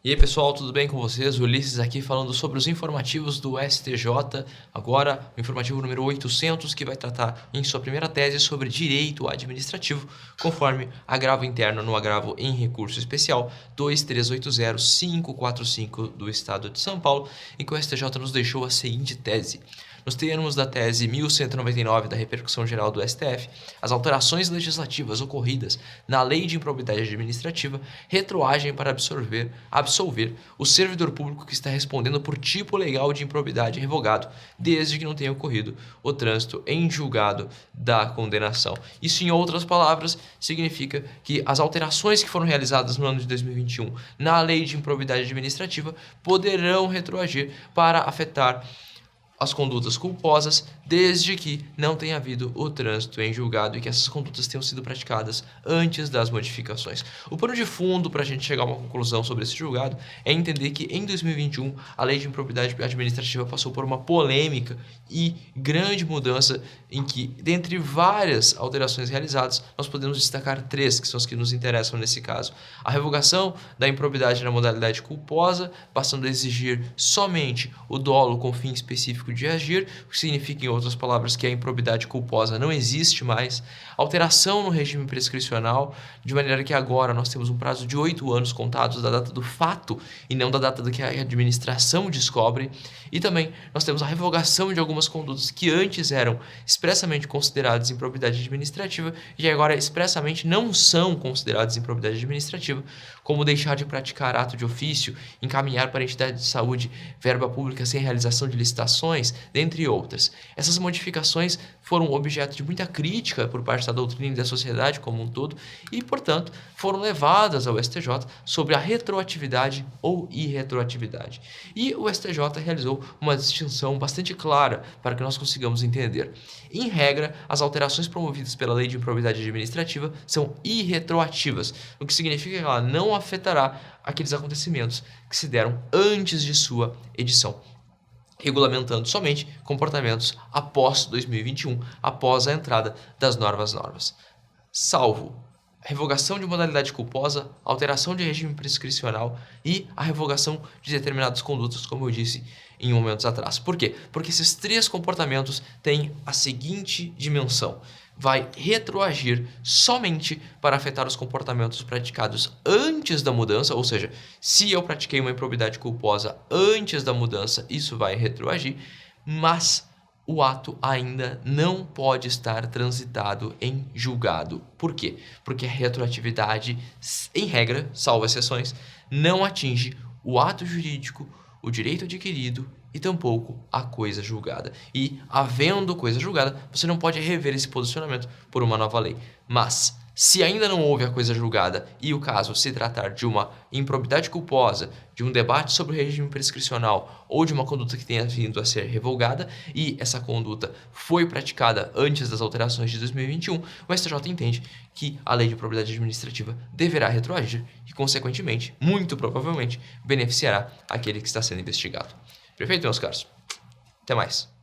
E aí pessoal, tudo bem com vocês? O Ulisses aqui falando sobre os informativos do STJ, agora o informativo número 800, que vai tratar em sua primeira tese sobre direito administrativo, conforme agravo interno no agravo em recurso especial 2380545 do Estado de São Paulo, em que o STJ nos deixou a seguinte tese. Nos termos da tese 1199 da repercussão geral do STF, as alterações legislativas ocorridas na Lei de Improbidade Administrativa retroagem para absolver o servidor público que está respondendo por tipo legal de improbidade revogado, desde que não tenha ocorrido o trânsito em julgado da condenação. Isso, em outras palavras, significa que as alterações que foram realizadas no ano de 2021 na Lei de Improbidade Administrativa poderão retroagir para afetar as condutas culposas, desde que não tenha havido o trânsito em julgado e que essas condutas tenham sido praticadas antes das modificações. O pano de fundo para a gente chegar a uma conclusão sobre esse julgado é entender que em 2021 a Lei de Improbidade Administrativa passou por uma polêmica e grande mudança em que, dentre várias alterações realizadas, nós podemos destacar três, que são as que nos interessam nesse caso. A revogação da improbidade na modalidade culposa, passando a exigir somente o dolo com fim específico de agir, o que significa, em outras palavras, que a improbidade culposa não existe mais. Alteração no regime prescricional, de maneira que agora nós temos um prazo de 8 anos contados da data do fato e não da data do que a administração descobre. E também nós temos a revogação de algumas condutas que antes eram expressamente consideradas improbidade administrativa e agora expressamente não são consideradas improbidade administrativa, como deixar de praticar ato de ofício, encaminhar para a entidade de saúde verba pública sem realização de licitações, dentre outras. Essas modificações foram objeto de muita crítica por parte da doutrina e da sociedade como um todo e, portanto, foram levadas ao STJ sobre a retroatividade ou irretroatividade. E o STJ realizou uma distinção bastante clara para que nós consigamos entender. Em regra, as alterações promovidas pela Lei de Improbidade Administrativa são irretroativas, o que significa que ela não afetará aqueles acontecimentos que se deram antes de sua edição, regulamentando somente comportamentos após 2021, após a entrada das novas normas. Salvo revogação de modalidade culposa, alteração de regime prescricional e a revogação de determinadas condutas, como eu disse em momentos atrás. Por quê? Porque esses três comportamentos têm a seguinte dimensão: vai retroagir somente para afetar os comportamentos praticados antes da mudança, ou seja, se eu pratiquei uma improbidade culposa antes da mudança, isso vai retroagir, mas o ato ainda não pode estar transitado em julgado. Por quê? Porque a retroatividade, em regra, salvo exceções, não atinge o ato jurídico, o direito adquirido e tampouco a coisa julgada. E, havendo coisa julgada, você não pode rever esse posicionamento por uma nova lei. Mas, se ainda não houve a coisa julgada e o caso se tratar de uma improbidade culposa, de um debate sobre o regime prescricional ou de uma conduta que tenha vindo a ser revogada e essa conduta foi praticada antes das alterações de 2021, o STJ entende que a Lei de Improbidade Administrativa deverá retroagir e, consequentemente, muito provavelmente, beneficiará aquele que está sendo investigado. Perfeito, meus caros? Até mais.